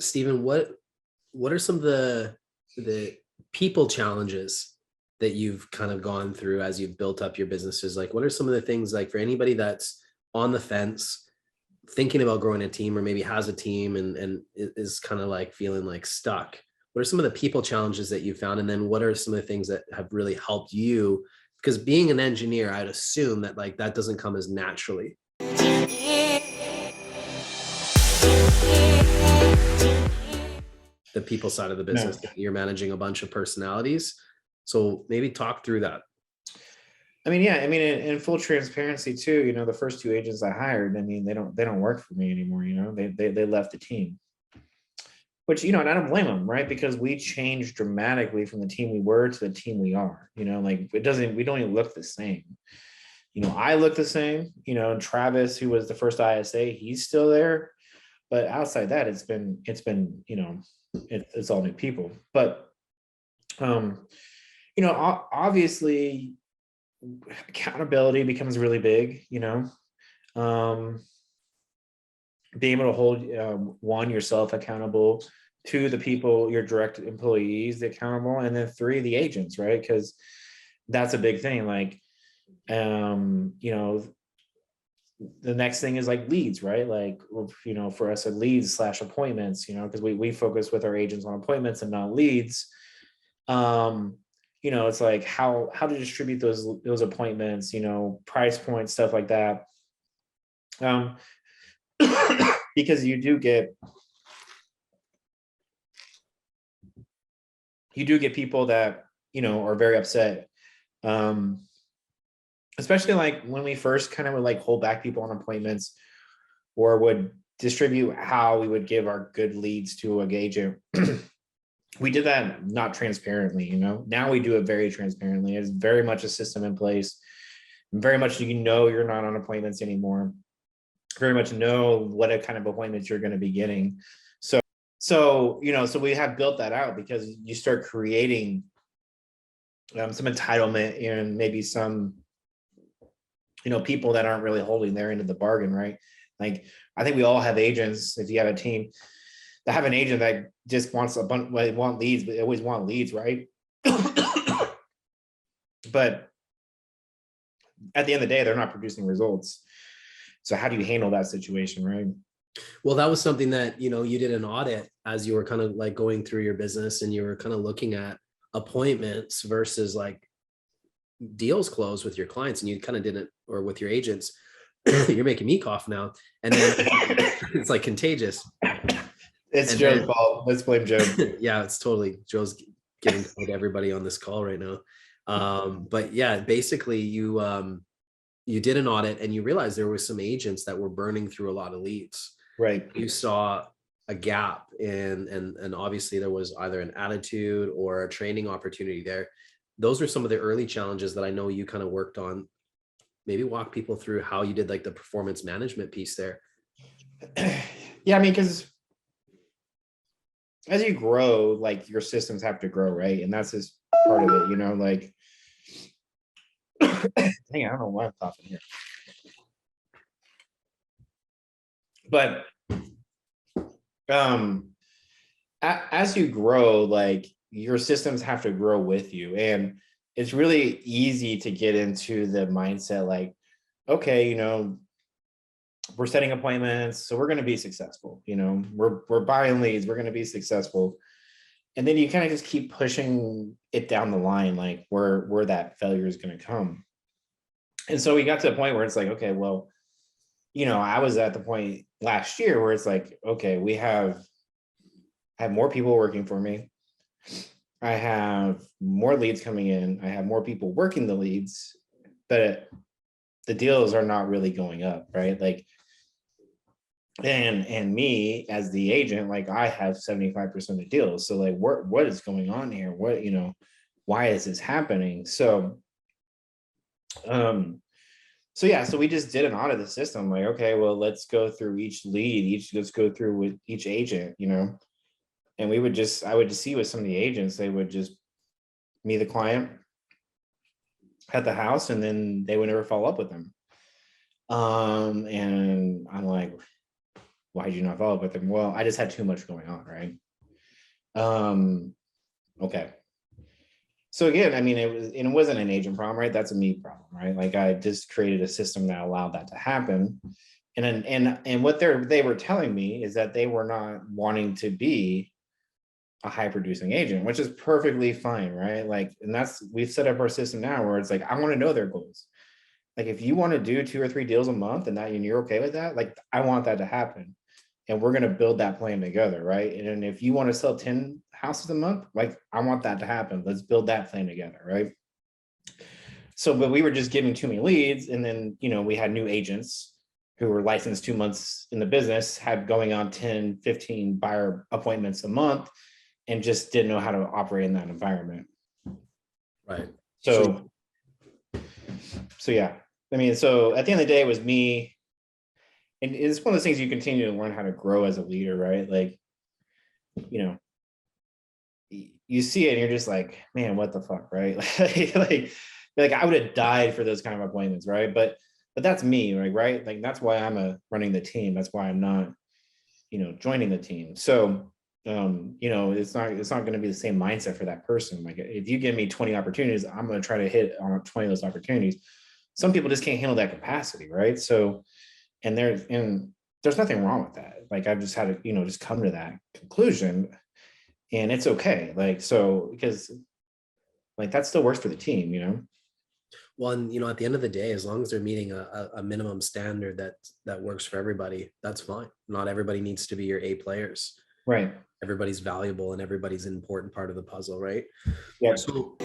Stephen, what are some of the people challenges that you've kind of gone through as you've built up your businesses? Like, what are some of the things, like, for anybody that's on the fence, thinking about growing a team, or maybe has a team and is kind of like feeling like stuck? What are some of the people challenges that you found? And then what are some of the things that have really helped you? Because being an engineer, I'd assume that like that doesn't come as naturally. The people side of the No. business, you're managing a bunch of personalities. So maybe talk through that. I mean, yeah, I mean, in full transparency too, the first two agents I hired, I mean, they don't work for me anymore, they left the team. Which, and I don't blame them, right? Because we changed dramatically from the team we were to the team we are, like we don't even look the same. I look the same, Travis, who was the first ISA, he's still there. But outside that, it's been, it's all new people. But obviously accountability becomes really big, being able to hold one, yourself accountable, two, the people, your direct employees accountable, and then three, the agents, right? Because that's a big thing. Like, the next thing is like leads, right? Like, for us, leads / appointments, because we focus with our agents on appointments and not leads. It's like how to distribute those appointments, price points, stuff like that. Because you do get people that, are very upset. Especially like when we first kind of would like hold back people on appointments, or would distribute how we would give our good leads to an agent. We did that not transparently, now we do it very transparently. It's very much a system in place, very much, you're not on appointments anymore, very much know what kind of appointments you're going to be getting. So we have built that out, because you start creating some entitlement and maybe some, people that aren't really holding their end of the bargain, right? Like, I think we all have agents, if you have a team, that have an agent that just wants a bunch, they want leads, but they always want leads, right? But at the end of the day, they're not producing results. So how do you handle that situation, right? Well, that was something that, you did an audit as you were kind of like going through your business, and you were kind of looking at appointments versus like deals closed with your clients, and you kind of didn't, or with your agents. You're making me cough now. And then it's like contagious. It's And Joe's fault. Let's blame Joe. Yeah, it's totally Joe's giving to everybody on this call right now. But yeah, basically you did an audit, and you realized there were some agents that were burning through a lot of leads. Right. You saw a gap and obviously there was either an attitude or a training opportunity there. Those were some of the early challenges that I know you kind of worked on. Maybe walk people through how you did like the performance management piece there. Yeah, I mean, because as you grow, like, your systems have to grow, right? And that's just part of it, like, dang, I don't know why I'm coughing here. But as you grow, like, your systems have to grow with you. And it's really easy to get into the mindset like, okay, we're setting appointments, so we're going to be successful. We're buying leads, we're going to be successful. And then you kind of just keep pushing it down the line, like where that failure is going to come. And so we got to a point where it's like, okay, well, I was at the point last year where it's like, okay, I have more people working for me. I have more leads coming in. I have more people working the leads, but the deals are not really going up, right? Like, and me as the agent, like, I have 75% of deals. So like, what is going on here? What, why is this happening? So yeah, so we just did an audit of the system. Like, okay, well, let's go through each lead, let's go through with each agent, and I would just see with some of the agents, they would just meet the client at the house, and then they would never follow up with them. And I'm like, why did you not follow up with them? Well, I just had too much going on, right? Okay. So again, I mean, it wasn't an agent problem, right? That's a me problem, right? Like I just created a system that allowed that to happen. And what they were telling me is that they were not wanting to be a high producing agent, which is perfectly fine, right? Like, and we've set up our system now where it's like, I want to know their goals. Like if you want to do 2 or 3 deals a month and you're okay with that, like I want that to happen. And we're going to build that plan together, right? And then if you want to sell 10 houses a month, like I want that to happen. Let's build that plan together, right? So, but we were just getting too many leads. And then, we had new agents who were licensed 2 months in the business, had going on 10, 15 buyer appointments a month, and just didn't know how to operate in that environment. Right. So yeah, I mean, so at the end of the day, it was me. And it's one of those things you continue to learn how to grow as a leader, right? Like, you see it and you're just like, man, what the fuck, right? like I would have died for those kind of appointments, right? But that's me, right? Like that's why I'm running the team. That's why I'm not, joining the team. So it's not going to be the same mindset for that person. Like if you give me 20 opportunities, I'm going to try to hit on 20 of those opportunities. Some people just can't handle that capacity, right? So, and there's nothing wrong with that. Like I've just had to, just come to that conclusion, and it's okay. Like, so, because like that still works for the team. Well, and at the end of the day, as long as they're meeting a minimum standard that works for everybody, that's fine. Not everybody needs to be your A players. Right. Everybody's valuable and everybody's an important part of the puzzle, right? Yeah. So